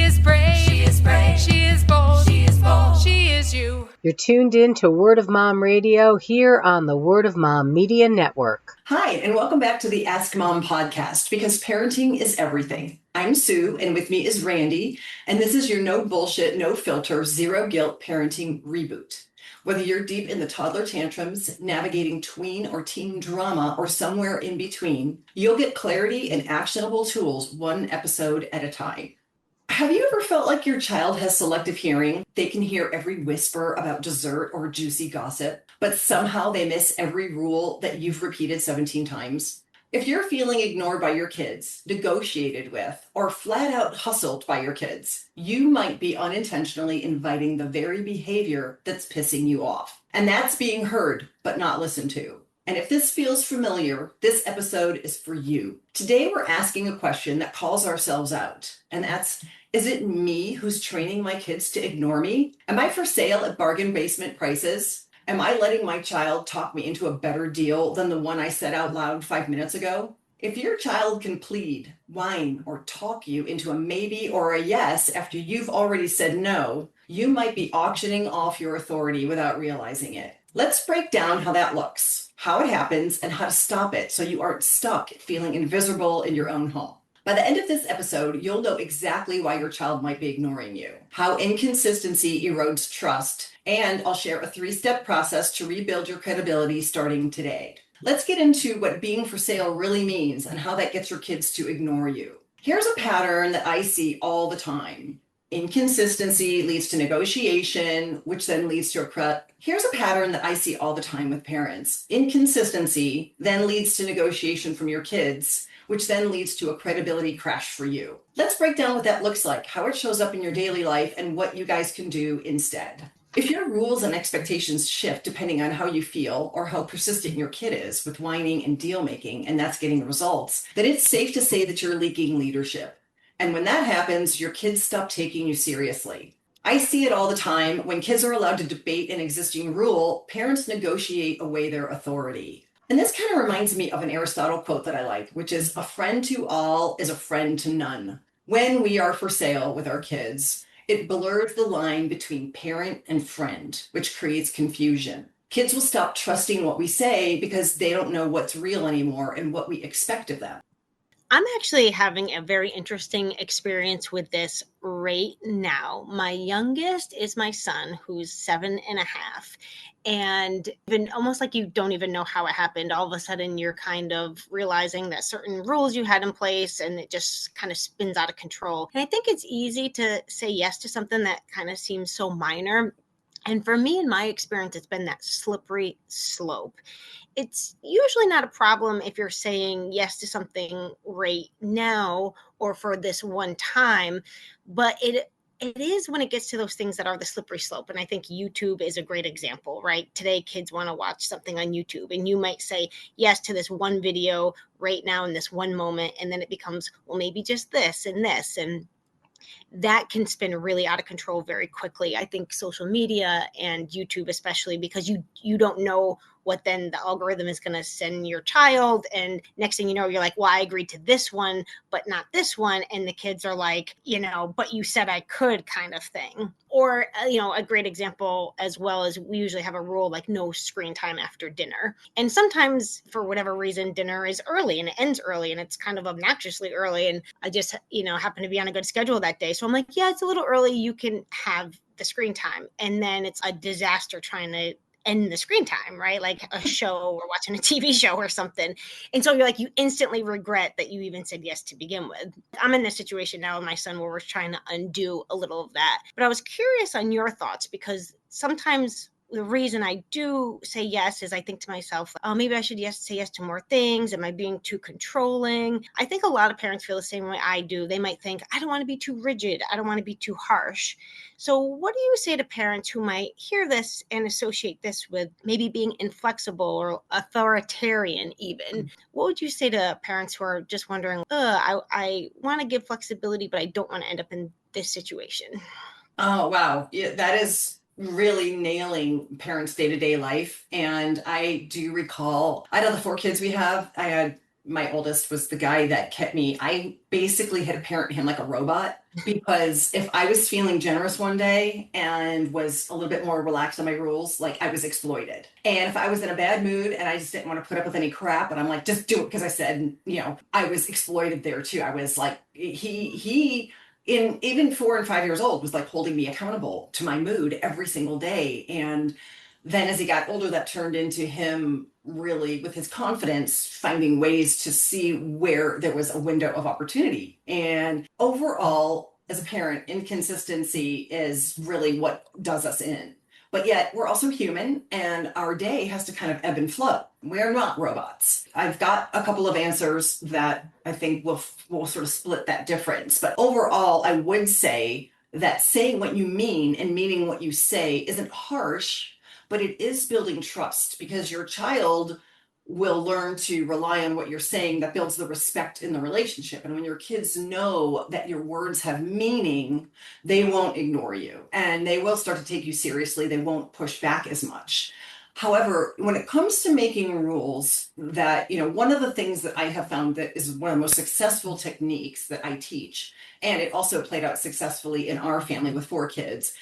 is brave. She is brave. She is bold. She is bold. She is you. You're tuned in to Word of Mom Radio here on the Word of Mom Media Network. Hi, and welcome back to the Ask Mom podcast, because parenting is everything. I'm Sue, and with me is Randy, and this is your no bullshit, no filter, zero guilt parenting reboot. Whether you're deep in the toddler tantrums, navigating tween or teen drama, or somewhere in between, you'll get clarity and actionable tools one episode at a time. Have you ever felt like your child has selective hearing? They can hear every whisper about dessert or juicy gossip, but somehow they miss every rule that you've repeated 17 times. If you're feeling ignored by your kids, negotiated with, or flat out hustled by your kids, you might be unintentionally inviting the very behavior that's pissing you off. And that's being heard, but not listened to. And if this feels familiar, this episode is for you. Today, we're asking a question that calls ourselves out, and that's, is it me who's training my kids to ignore me? Am I for sale at bargain basement prices? Am I letting my child talk me into a better deal than the one I said out loud 5 minutes ago? If your child can plead, whine, or talk you into a maybe or a yes after you've already said no, you might be auctioning off your authority without realizing it. Let's break down how that looks, how it happens, and how to stop it so you aren't stuck feeling invisible in your own home. By the end of this episode, you'll know exactly why your child might be ignoring you, how inconsistency erodes trust, and I'll share a 3-step process to rebuild your credibility starting today. Let's get into what being for sale really means and how that gets your kids to ignore you. Here's a pattern that I see all the time. Inconsistency leads to negotiation, which then leads to Here's a pattern that I see all the time with parents. Inconsistency then leads to negotiation from your kids, which then leads to a credibility crash for you. Let's break down what that looks like, how it shows up in your daily life, and what you guys can do instead. If your rules and expectations shift depending on how you feel or how persistent your kid is with whining and deal making, and that's getting results, then it's safe to say that you're leaking leadership. And when that happens, your kids stop taking you seriously. I see it all the time. When kids are allowed to debate an existing rule, parents negotiate away their authority. And this kind of reminds me of an Aristotle quote that I like, which is, a friend to all is a friend to none. When we are for sale with our kids, it blurs the line between parent and friend, which creates confusion. Kids will stop trusting what we say because they don't know what's real anymore and what we expect of them. I'm actually having a very interesting experience with this right now. My youngest is my son, who's 7.5. And even almost like you don't even know how it happened. All of a sudden, you're kind of realizing that certain rules you had in place, and it just kind of spins out of control. And I think it's easy to say yes to something that kind of seems so minor. And for me, in my experience, it's been that slippery slope. It's usually not a problem if you're saying yes to something right now or for this one time, but it is when it gets to those things that are the slippery slope. And I think YouTube is a great example, right? Today, kids want to watch something on YouTube, and you might say yes to this one video right now in this one moment, and then it becomes, well, maybe just this and this. And that can spin really out of control very quickly. I think social media and YouTube, especially, because you don't know what then the algorithm is going to send your child. And next thing you know, you're like, well, I agreed to this one, but not this one. And the kids are like, but you said I could, kind of thing. Or, a great example as well is, we usually have a rule like no screen time after dinner. And sometimes for whatever reason, dinner is early and it ends early, and it's kind of obnoxiously early. And I just, happen to be on a good schedule that day. So I'm like, yeah, it's a little early. You can have the screen time. And then it's a disaster trying to end the screen time, right? Like a show or watching a TV show or something. And so you're like, you instantly regret that you even said yes to begin with. I'm in this situation now with my son where we're trying to undo a little of that. But I was curious on your thoughts, because sometimes the reason I do say yes is I think to myself, oh, maybe I should say yes to more things. Am I being too controlling? I think a lot of parents feel the same way I do. They might think, I don't want to be too rigid. I don't want to be too harsh. So what do you say to parents who might hear this and associate this with maybe being inflexible or authoritarian even? What would you say to parents who are just wondering, I want to give flexibility, but I don't want to end up in this situation? Oh, wow. Yeah, that is really nailing parents' day-to-day life. And I do recall, out of the 4 kids we have, I had my oldest was the guy that kept me, I basically had to parent him like a robot because if I was feeling generous one day and was a little bit more relaxed on my rules, like I was exploited. And if I was in a bad mood and I just didn't want to put up with any crap, and I'm like, just do it because I said, I was exploited there too. I was like, he in even 4 and 5 years old was like holding me accountable to my mood every single day. And then as he got older, that turned into him really with his confidence finding ways to see where there was a window of opportunity. And overall, as a parent, inconsistency is really what does us in. But yet we're also human and our day has to kind of ebb and flow. We're not robots. I've got a couple of answers that I think will sort of split that difference. But overall, I would say that saying what you mean and meaning what you say isn't harsh, but it is building trust because your child will learn to rely on what you're saying. That builds the respect in the relationship. And when your kids know that your words have meaning, they won't ignore you and they will start to take you seriously. They won't push back as much. However, when it comes to making rules, that, one of the things that I have found that is one of the most successful techniques that I teach, and it also played out successfully in our family with 4 kids,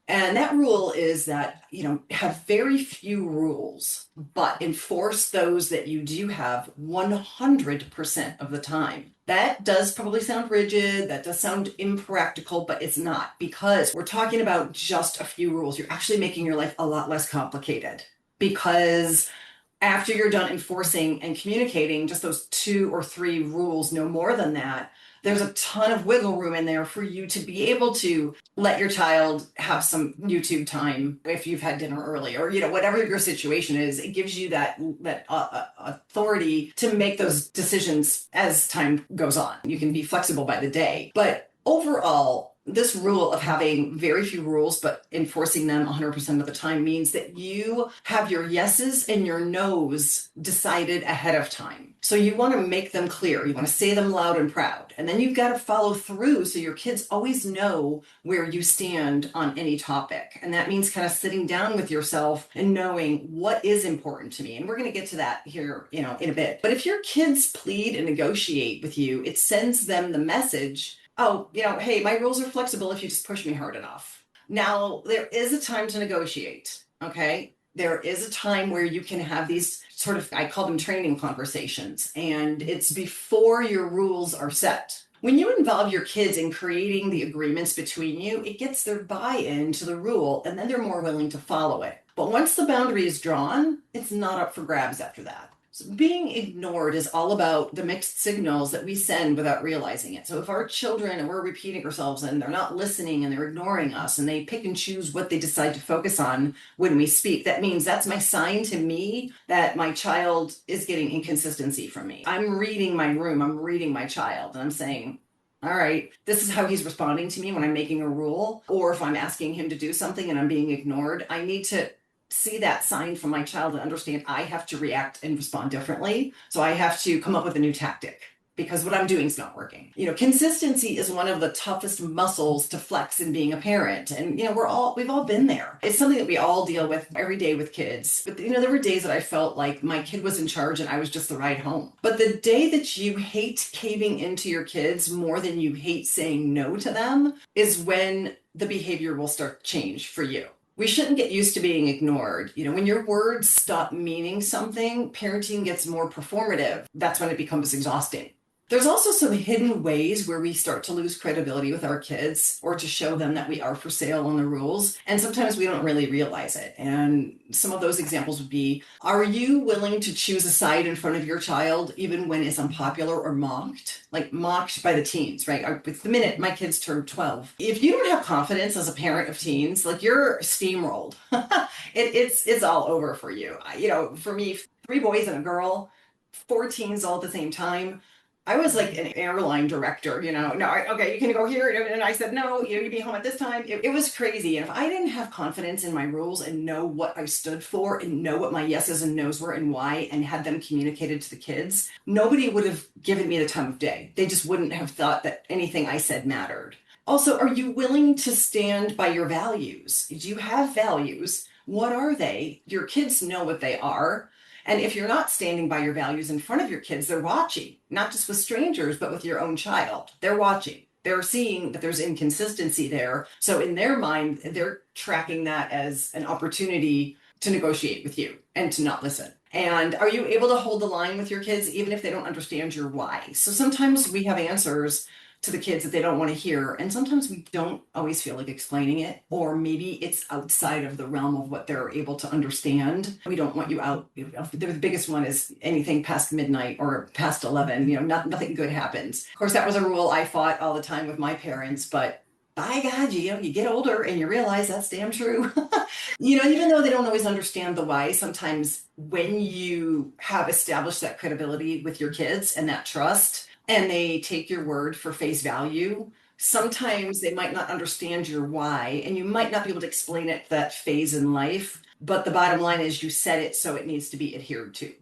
and that rule is that, have very few rules, but enforce those that you do have 100% of the time. That does probably sound rigid, that does sound impractical, but it's not, because we're talking about just a few rules. You're actually making your life a lot less complicated, because after you're done enforcing and communicating just those 2 or 3 rules, no more than that, there's a ton of wiggle room in there for you to be able to let your child have some YouTube time if you've had dinner early, or whatever your situation is. It gives you that authority to make those decisions as time goes on. You can be flexible by the day, but overall, this rule of having very few rules but enforcing them 100% of the time means that you have your yeses and your nos decided ahead of time. So you want to make them clear. You want to say them loud and proud. And then you've got to follow through so your kids always know where you stand on any topic. And that means kind of sitting down with yourself and knowing what is important to me. And we're going to get to that here, in a bit. But if your kids plead and negotiate with you, it sends them the message, oh, hey, my rules are flexible if you just push me hard enough. Now, there is a time to negotiate, okay? There is a time where you can have these sort of, I call them training conversations, and it's before your rules are set. When you involve your kids in creating the agreements between you, it gets their buy-in to the rule, and then they're more willing to follow it. But once the boundary is drawn, it's not up for grabs after that. So being ignored is all about the mixed signals that we send without realizing it. So if our children, and we're repeating ourselves and they're not listening and they're ignoring us and they pick and choose what they decide to focus on when we speak, that means that's my sign to me that my child is getting inconsistency from me. I'm reading my room, I'm reading my child, and I'm saying, all right, this is how he's responding to me when I'm making a rule, or if I'm asking him to do something and I'm being ignored. I need to see that sign from my child and understand I have to react and respond differently. So I have to come up with a new tactic because what I'm doing is not working. Consistency is one of the toughest muscles to flex in being a parent. And, we've all been there. It's something that we all deal with every day with kids. But, there were days that I felt like my kid was in charge and I was just the ride home. But the day that you hate caving into your kids more than you hate saying no to them is when the behavior will start to change for you. We shouldn't get used to being ignored. When your words stop meaning something, parenting gets more performative. That's when it becomes exhausting. There's also some hidden ways where we start to lose credibility with our kids or to show them that we are for sale on the rules. And sometimes we don't really realize it. And some of those examples would be, are you willing to choose a side in front of your child even when it's unpopular or mocked? Like mocked by the teens, right? It's the minute my kids turn 12. If you don't have confidence as a parent of teens, like you're steamrolled. It's all over for you. For me, 3 boys and a girl, 4 teens all at the same time. I was like an airline director, okay, you can go here. And I said, no, you'd be home at this time. It was crazy. And if I didn't have confidence in my rules and know what I stood for and know what my yeses and nos were and why, and had them communicated to the kids, nobody would have given me the time of day. They just wouldn't have thought that anything I said mattered. Also, are you willing to stand by your values? Do you have values? What are they? Your kids know what they are. And if you're not standing by your values in front of your kids, they're watching, not just with strangers, but with your own child. They're watching. They're seeing that there's inconsistency there. So in their mind, they're tracking that as an opportunity to negotiate with you and to not listen. And are you able to hold the line with your kids even if they don't understand your why? So sometimes we have answers to the kids that they don't want to hear. And sometimes we don't always feel like explaining it, or maybe it's outside of the realm of what they're able to understand. We don't want you out. The biggest one is anything past midnight or past 11, nothing good happens. Of course, that was a rule I fought all the time with my parents, but by God, you get older and you realize that's damn true. Even though they don't always understand the why, sometimes when you have established that credibility with your kids and that trust, and they take your word for face value, sometimes they might not understand your why, and you might not be able to explain it that phase in life. But the bottom line is you said it, so it needs to be adhered to.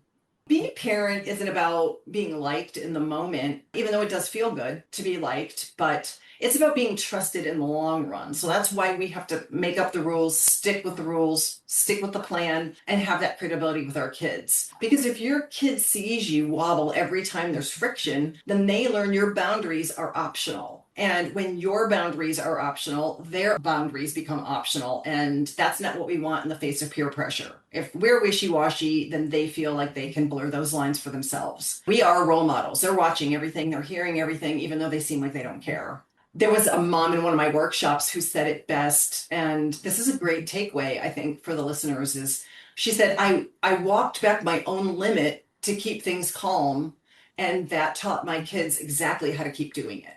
Being a parent isn't about being liked in the moment, even though it does feel good to be liked, but it's about being trusted in the long run. So that's why we have to make up the rules, stick with the plan, and have that credibility with our kids. Because if your kid sees you wobble every time there's friction, then they learn your boundaries are optional. And when your boundaries are optional, their boundaries become optional. And that's not what we want in the face of peer pressure. If we're wishy-washy, then they feel like they can blur those lines for themselves. We are role models. They're watching everything, they're hearing everything, even though they seem like they don't care. There was a mom in one of my workshops who said it best, and this is a great takeaway, I think, for the listeners, is she said, I walked back my own limit to keep things calm, and that taught my kids exactly how to keep doing it.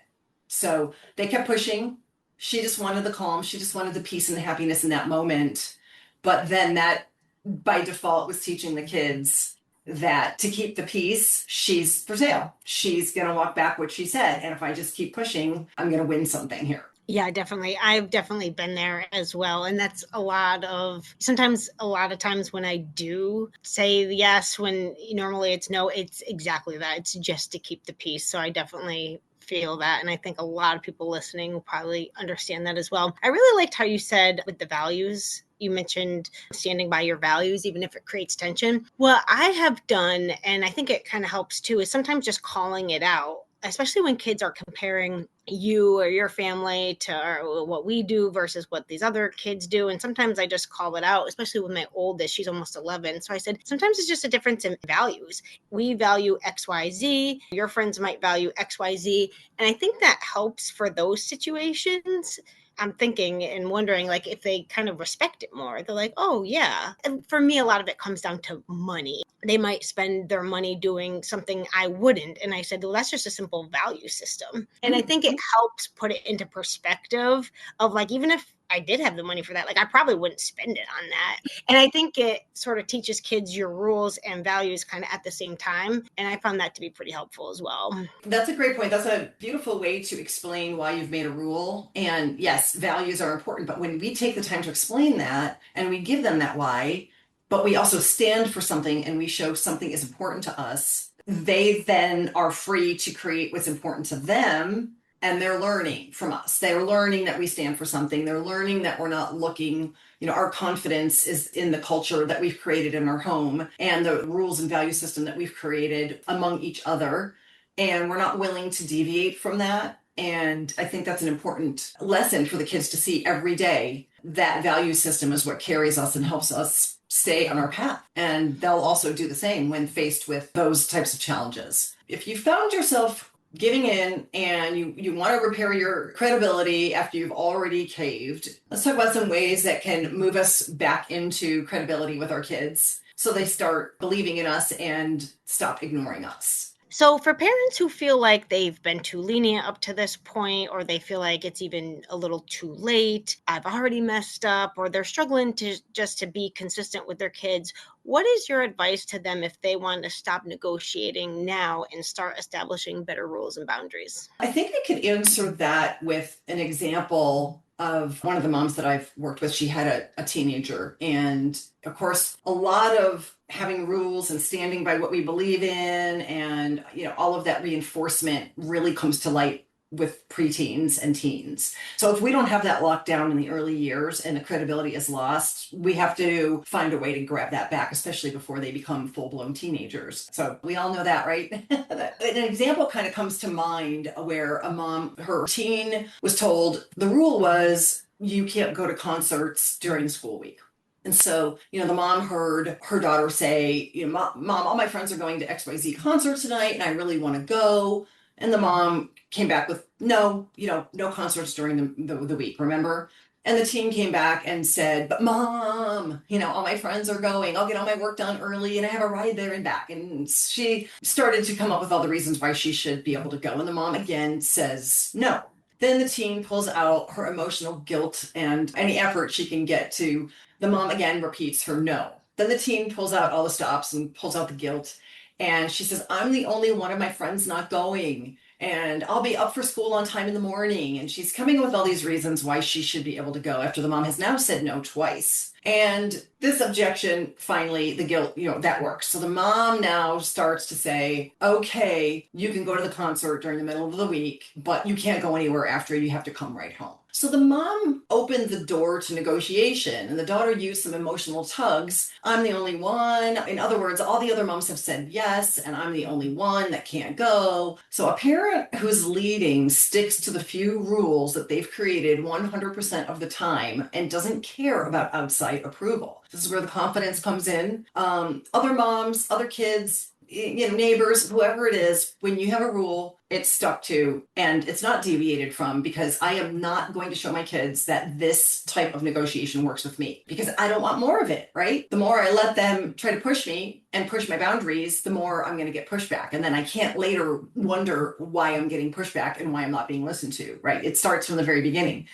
So they kept pushing. She just wanted the calm. She just wanted the peace and the happiness in that moment. But then that, by default, was teaching the kids that to keep the peace, she's for sale. She's going to walk back what she said. And if I just keep pushing, I'm going to win something here. Yeah, definitely. I've definitely been there as well. And that's a lot of times when I do say yes, when normally it's no, it's exactly that. It's just to keep the peace. So I definitely feel that. And I think a lot of people listening will probably understand that as well. I really liked how you said with the values, you mentioned standing by your values, even if it creates tension. What I have done, and I think it kind of helps too, is sometimes just calling it out, especially when kids are comparing you or your family to what we do versus what these other kids do. And sometimes I just call it out, especially with my oldest. She's almost 11. So I said, sometimes it's just a difference in values. We value XYZ. Your friends might value XYZ. And I think that helps for those situations. I'm thinking and wondering, like, if they kind of respect it more. They're like, oh, yeah. And for me, a lot of it comes down to money. They might spend their money doing something I wouldn't. And I said, well, that's just a simple value system. And I think it helps put it into perspective of, like, even if I did have the money for that, like, I probably wouldn't spend it on that. And I think it sort of teaches kids your rules and values kind of at the same time. And I found that to be pretty helpful as well. That's a great point. That's a beautiful way to explain why you've made a rule. And yes, values are important, but when we take the time to explain that and we give them that why, but we also stand for something and we show something is important to us, they then are free to create what's important to them. And they're learning from us. They're learning that we stand for something. They're learning that we're not looking, our confidence is in the culture that we've created in our home and the rules and value system that we've created among each other. And we're not willing to deviate from that. And I think that's an important lesson for the kids to see every day. That value system is what carries us and helps us stay on our path. And they'll also do the same when faced with those types of challenges. If you found yourself giving in and you want to repair your credibility after you've already caved, let's talk about some ways that can move us back into credibility with our kids so they start believing in us and stop ignoring us. So for parents who feel like they've been too lenient up to this point, or they feel like it's even a little too late, I've already messed up, or they're struggling to be consistent with their kids, what is your advice to them if they want to stop negotiating now and start establishing better rules and boundaries? I think I could answer that with an example of one of the moms that I've worked with. She had a teenager, and of course, a lot of having rules and standing by what we believe in and all of that reinforcement really comes to light with preteens and teens. So if we don't have that locked down in the early years and the credibility is lost, we have to find a way to grab that back, especially before they become full-blown teenagers. So we all know that, right? An example kind of comes to mind where a mom, her teen was told the rule was you can't go to concerts during the school week. And so, the mom heard her daughter say, Mom, all my friends are going to XYZ concert tonight and I really want to go. And the mom came back with, no, no concerts during the week, remember? And the teen came back and said, but mom, all my friends are going. I'll get all my work done early and I have a ride there and back. And she started to come up with all the reasons why she should be able to go. And the mom again says, no. Then the teen pulls out her emotional guilt and any effort she can get to. The mom again repeats her no. Then the teen pulls out all the stops and pulls out the guilt. And she says, I'm the only one of my friends not going. And I'll be up for school on time in the morning. And she's coming up with all these reasons why she should be able to go after the mom has now said no twice. And this objection, finally, the guilt, that works. So the mom now starts to say, okay, you can go to the concert during the middle of the week, but you can't go anywhere after. You have to come right home. So the mom opened the door to negotiation and the daughter used some emotional tugs. I'm the only one. In other words, all the other moms have said yes, and I'm the only one that can't go. So a parent who's leading sticks to the few rules that they've created 100% of the time and doesn't care about outside approval. This is where the confidence comes in. Other moms, other kids, neighbors, whoever it is, when you have a rule, it's stuck to and it's not deviated from, because I am not going to show my kids that this type of negotiation works with me because I don't want more of it, right? The more I let them try to push me and push my boundaries, the more I'm going to get pushback. And then I can't later wonder why I'm getting pushback and why I'm not being listened to, right? It starts from the very beginning.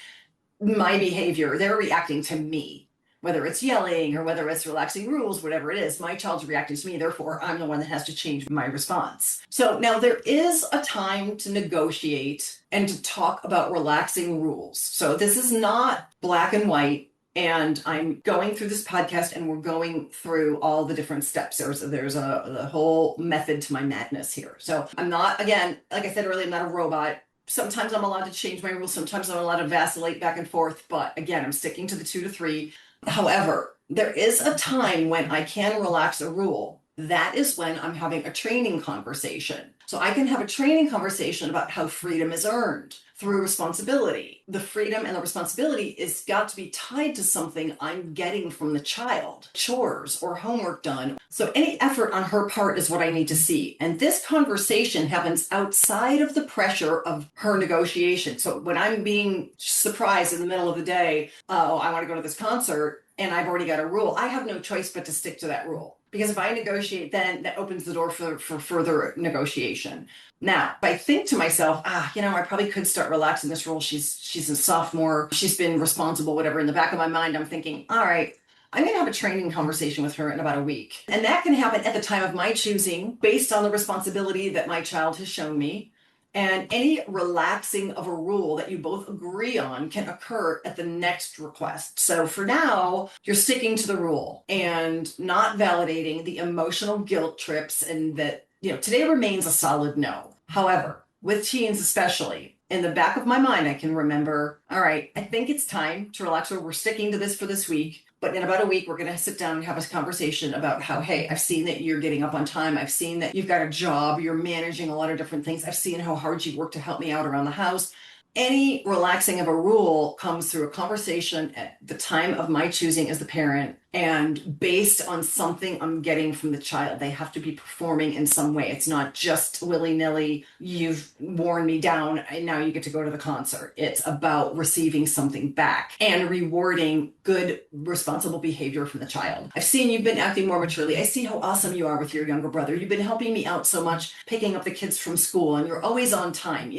My behavior, they're reacting to me. Whether it's yelling or whether it's relaxing rules, whatever it is, my child's reacting to me. Therefore, I'm the one that has to change my response. So now there is a time to negotiate and to talk about relaxing rules. So this is not black and white. And I'm going through this podcast and we're going through all the different steps. There's a whole method to my madness here. So I'm not, again, like I said earlier, I'm not a robot. Sometimes I'm allowed to change my rules. Sometimes I'm allowed to vacillate back and forth. But again, I'm sticking to the 2 to 3. However, there is a time when I can relax a rule. That is when I'm having a training conversation. So I can have a training conversation about how freedom is earned through responsibility. The freedom and the responsibility is got to be tied to something I'm getting from the child, chores or homework done. So any effort on her part is what I need to see. And this conversation happens outside of the pressure of her negotiation. So when I'm being surprised in the middle of the day, oh, I want to go to this concert and I've already got a rule, I have no choice but to stick to that rule. Because if I negotiate, then that opens the door for further negotiation. Now, if I think to myself, I probably could start relaxing this rule. She's a sophomore. She's been responsible, whatever. In the back of my mind, I'm thinking, all right, I'm going to have a training conversation with her in about a week. And that can happen at the time of my choosing based on the responsibility that my child has shown me. And any relaxing of a rule that you both agree on can occur at the next request. So for now, you're sticking to the rule and not validating the emotional guilt trips, and that, today remains a solid no. However, with teens especially, in the back of my mind, I can remember, all right, I think it's time to relax, or we're sticking to this for this week. But in about a week, we're going to sit down and have a conversation about how, hey, I've seen that you're getting up on time. I've seen that you've got a job. You're managing a lot of different things. I've seen how hard you work to help me out around the house. Any relaxing of a rule comes through a conversation at the time of my choosing as the parent, and based on something I'm getting from the child. They have to be performing in some way. It's not just willy-nilly, you've worn me down and now you get to go to the concert. It's about receiving something back and rewarding good, responsible behavior from the child. I've seen you've been acting more maturely. I see how awesome you are with your younger brother. You've been helping me out so much, picking up the kids from school, and you're always on time.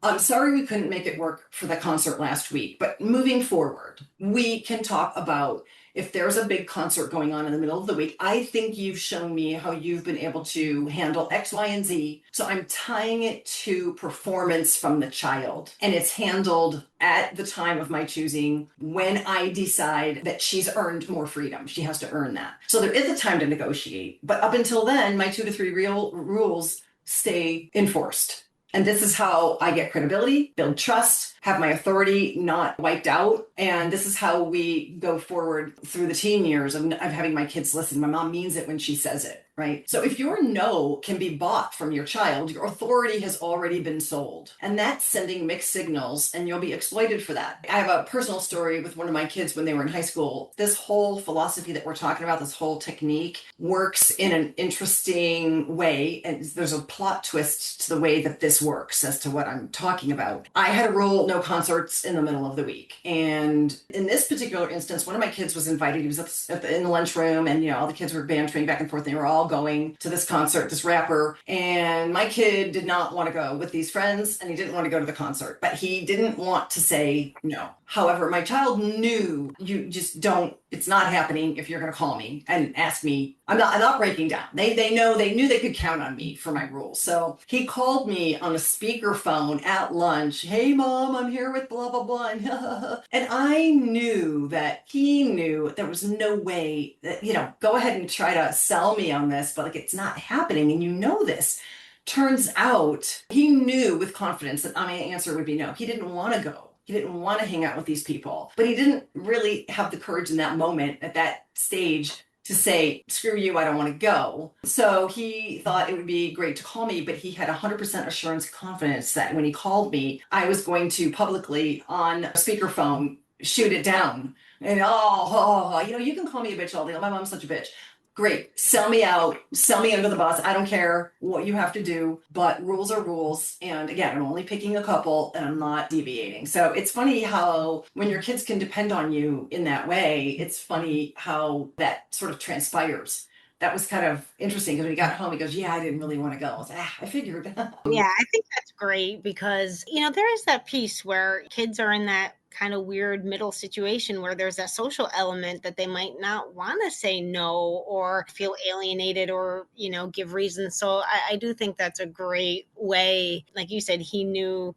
I'm sorry we couldn't make it work for the concert last week, but moving forward, we can talk about if there's a big concert going on in the middle of the week. I think you've shown me how you've been able to handle X, Y, and Z. So I'm tying it to performance from the child. And it's handled at the time of my choosing when I decide that she's earned more freedom. She has to earn that. So there is a time to negotiate. But up until then, my 2 to 3 real rules stay enforced. And this is how I get credibility, build trust, have my authority not wiped out. And this is how we go forward through the teen years of having my kids listen. My mom means it when she says it, right? So if your no can be bought from your child, your authority has already been sold. And that's sending mixed signals, and you'll be exploited for that. I have a personal story with one of my kids when they were in high school. This whole philosophy that we're talking about, this whole technique, works in an interesting way. And there's a plot twist to the way that this works as to what I'm talking about. I had a rule, no concerts in the middle of the week. And in this particular instance, one of my kids was invited. He was in the lunchroom, and all the kids were bantering back and forth. They were all going to this concert, this rapper. And my kid did not want to go with these friends, and he didn't want to go to the concert, but he didn't want to say no. However, my child knew, you just don't, it's not happening if you're going to call me and ask me. I'm not breaking down. They knew they could count on me for my rules. So he called me on a speakerphone at lunch. Hey mom, I'm here with blah, blah, blah. And I knew that he knew there was no way that, go ahead and try to sell me on this, but it's not happening. And this. Turns out he knew with confidence that my answer would be no. He didn't want to go. He didn't want to hang out with these people, but he didn't really have the courage in that moment at that stage to say, screw you, I don't want to go. So he thought it would be great to call me, but he had 100% assurance, confidence that when he called me, I was going to publicly on speakerphone shoot it down. And you can call me a bitch all day. My mom's such a bitch. Great. Sell me out. Sell me under the bus. I don't care what you have to do, but rules are rules. And again, I'm only picking a couple and I'm not deviating. So it's funny how when your kids can depend on you in that way, it's funny how that sort of transpires. That was kind of interesting because when he got home, he goes, yeah, I didn't really want to go. I was like, I figured. Yeah, I think that's great because, there is that piece where kids are in that kind of weird middle situation where there's that social element that they might not want to say no or feel alienated or, give reasons. So I do think that's a great way. Like you said, he knew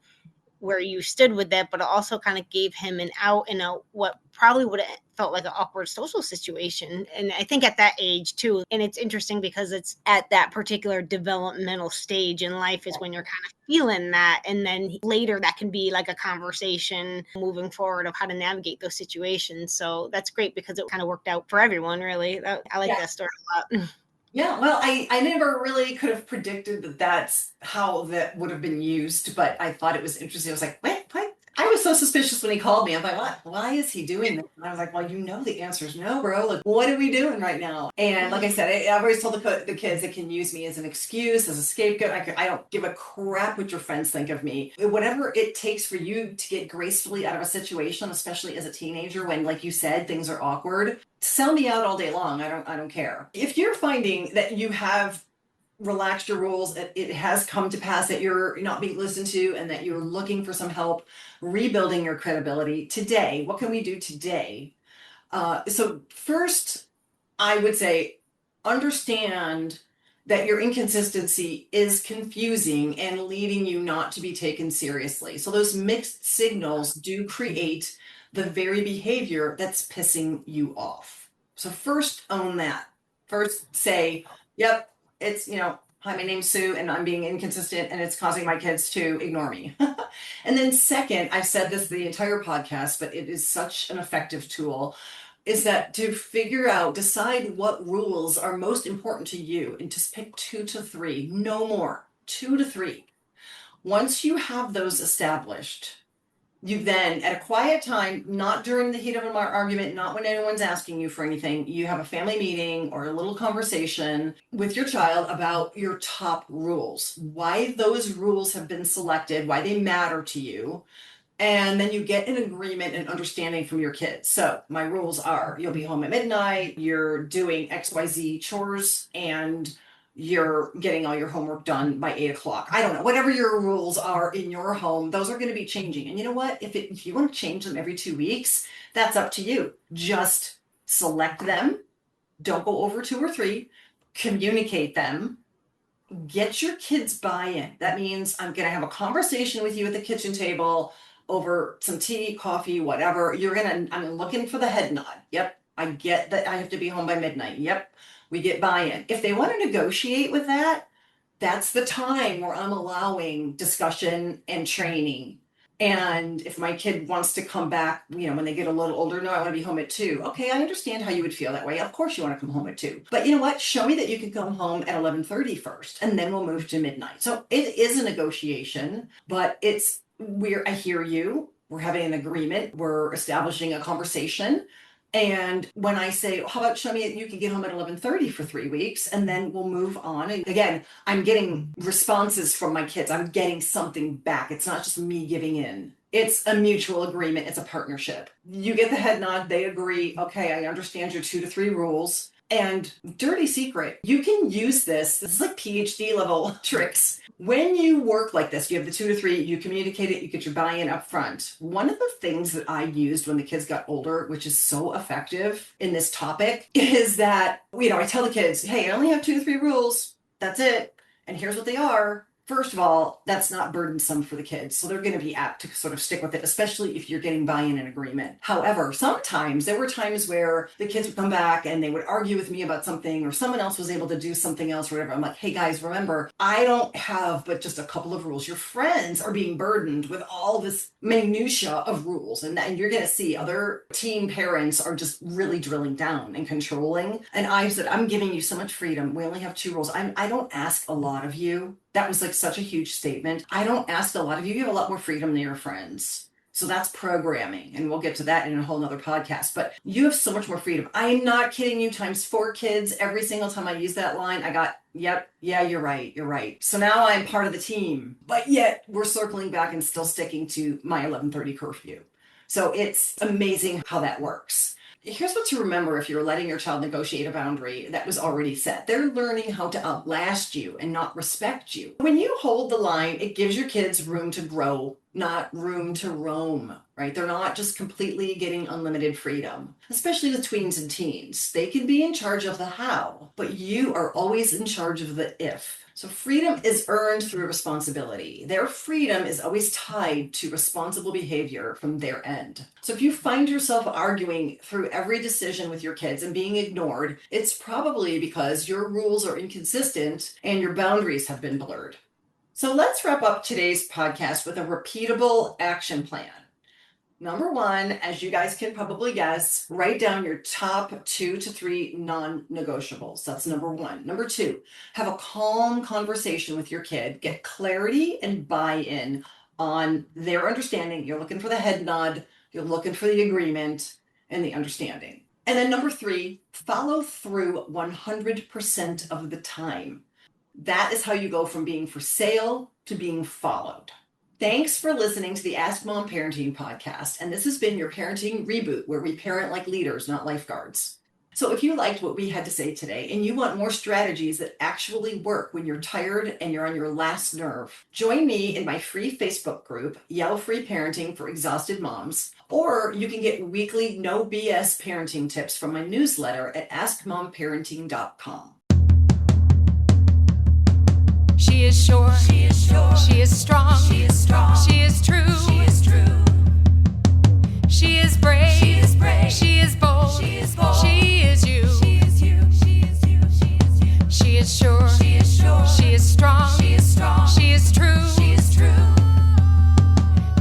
where you stood with that, but it also kind of gave him an out in what probably would have felt like an awkward social situation. And I think at that age too, and it's interesting because it's at that particular developmental stage in life is when you're kind of feeling that. And then later that can be like a conversation moving forward of how to navigate those situations. So that's great because it kind of worked out for everyone, really. I like that story a lot. Yeah, well, I never really could have predicted that that's how that would have been used, but I thought it was interesting. I was like, what? I was so suspicious when he called me. I'm like, what? Why is he doing this? And I was like, well, the answer is no, bro. Like, what are we doing right now? And like I said, I've always told the kids they can use me as an excuse, as a scapegoat. I don't give a crap what your friends think of me. Whatever it takes for you to get gracefully out of a situation, especially as a teenager when, like you said, things are awkward. Sell me out all day long. I don't care. If you're finding that you have relaxed your rules, it has come to pass that you're not being listened to and that you're looking for some help rebuilding your credibility today, what can we do today? So first, I would say understand that your inconsistency is confusing and leading you not to be taken seriously. So those mixed signals do create the very behavior that's pissing you off. So first, own that. First, say, yep, it's, hi, my name's Sue and I'm being inconsistent and it's causing my kids to ignore me. And then second, I've said this the entire podcast, but it is such an effective tool, is that to decide what rules are most important to you and just pick 2 to 3, no more, 2 to 3. Once you have those established, you then, at a quiet time, not during the heat of an argument, not when anyone's asking you for anything, you have a family meeting or a little conversation with your child about your top rules, why those rules have been selected, why they matter to you. And then you get an agreement and understanding from your kids. So my rules are you'll be home at midnight, you're doing XYZ chores, and you're getting all your homework done by 8 o'clock. I don't know, whatever your rules are in your home, those are going to be changing. And you know what? If you want to change them every 2 weeks, that's up to you. Just select them. Don't go over 2 or 3. Communicate them. Get your kids buy-in. That means I'm going to have a conversation with you at the kitchen table over some tea, coffee, whatever. I'm looking for the head nod. Yep. I get that I have to be home by midnight. Yep. We get buy-in. If they want to negotiate with that, That's the time where I'm allowing discussion and training. And if my kid wants to come back, when they get a little older, no, I want to be home at 2. Okay, I understand how you would feel that way. Of course you want to come home at 2. But you know what? Show me that you can come home at 11:30 first, and then we'll move to midnight. So it is a negotiation, but I hear you. We're having an agreement. We're establishing a conversation. And when I say, how about show me you can get home at 11:30 for 3 weeks, and then we'll move on. And again, I'm getting responses from my kids. I'm getting something back. It's not just me giving in. It's a mutual agreement. It's a partnership. You get the head nod. They agree. Okay, I understand your 2 to 3 rules. And dirty secret, you can use this. This is like PhD level tricks. When you work like this, you have the 2 to 3, you communicate it, you get your buy-in up front. One of the things that I used when the kids got older, which is so effective in this topic, is that, I tell the kids, hey, I only have 2 to 3 rules. That's it. And here's what they are. First of all, that's not burdensome for the kids. So they're going to be apt to sort of stick with it, especially if you're getting buy-in and agreement. However, sometimes there were times where the kids would come back and they would argue with me about something, or someone else was able to do something else or whatever. I'm like, hey guys, remember, I don't have but just a couple of rules. Your friends are being burdened with all this minutia of rules. And you're going to see other teen parents are just really drilling down and controlling. And I said, I'm giving you so much freedom. We only have 2 rules. I don't ask a lot of you. That was like such a huge statement. I don't ask a lot of you. You have a lot more freedom than your friends. So that's programming. And we'll get to that in a whole nother podcast. But you have so much more freedom. I'm not kidding you. Times 4 kids. Every single time I use that line, I got, yep, yeah, you're right. So now I'm part of the team. But yet we're circling back and still sticking to my 11:30 curfew. So it's amazing how that works. Here's what to remember if you're letting your child negotiate a boundary that was already set. They're learning how to outlast you and not respect you. When you hold the line, it gives your kids room to grow, not room to roam, right? They're not just completely getting unlimited freedom, especially with tweens and teens. They can be in charge of the how, but you are always in charge of the if. So freedom is earned through responsibility. Their freedom is always tied to responsible behavior from their end. So if you find yourself arguing through every decision with your kids and being ignored, it's probably because your rules are inconsistent and your boundaries have been blurred. So let's wrap up today's podcast with a repeatable action plan. Number 1, as you guys can probably guess, write down your top 2 to 3 non-negotiables. That's number 1. Number 2, have a calm conversation with your kid. Get clarity and buy-in on their understanding. You're looking for the head nod. You're looking for the agreement and the understanding. And then number 3, follow through 100% of the time. That is how you go from being for sale to being followed. Thanks for listening to the Ask Mom Parenting podcast. And this has been your parenting reboot, where we parent like leaders, not lifeguards. So if you liked what we had to say today and you want more strategies that actually work when you're tired and you're on your last nerve, join me in my free Facebook group, Yell Free Parenting for Exhausted Moms. Or you can get weekly no BS parenting tips from my newsletter at askmomparenting.com. She is sure. She is sure. She is strong. She is strong. She is true. She is true. She is brave. She is brave. She is bold. She is bold. She is you. She is you. She is you. She is you. She is sure. She is sure. She is strong. She is strong. She is true. She is true.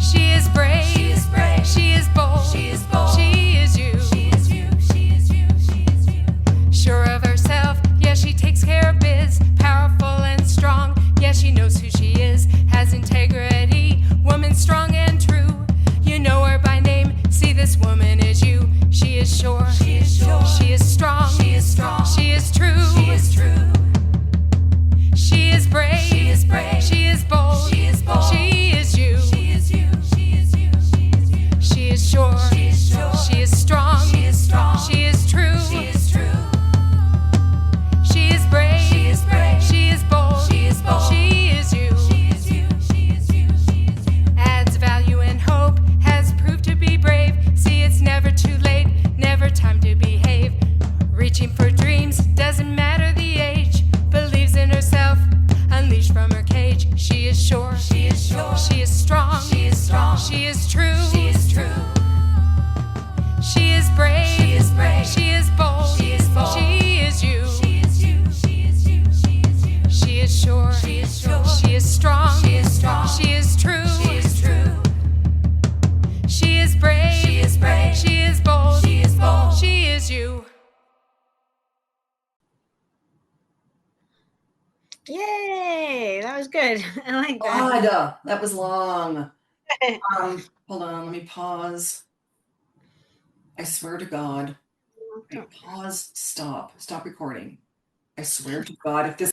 She is brave. She is brave. She is bold. She is bold. She is you. She is you. She is you. She is you. Sure of herself. Yeah, she takes care of biz. Powerful and strong. Yeah, she knows who she is, has integrity, woman strong and true. You know her by name, see this woman is you. She is sure, she is sure. She is strong, she is strong. She is true, she is true. She is brave, she is brave. She is bold, she is bold. She is you, she is you. She is you, she is you. She is sure, she is sure. She is strong, she is strong. She is true, she is true. She is brave, she is brave. She is bold, she is bold. She is you, she is you. She is you, she is you. Adds value and hope, has proved to be brave. See, it's never too late, never time to behave. Reaching for dreams, doesn't matter the age. Believes in herself, unleashed from her cage. She is sure, she is sure. She is strong, she is strong. She is true, she is true. She is brave, she is brave. She is bold, she is bold. She is you, she is you. She is you, she is you. She is sure, she She is brave. She is brave. She is bold. She is bold. She is you. Yay! That was good. I like that. God, that was long. Hold on, let me pause. I swear to God. Wait, pause, stop recording. I swear to God, if this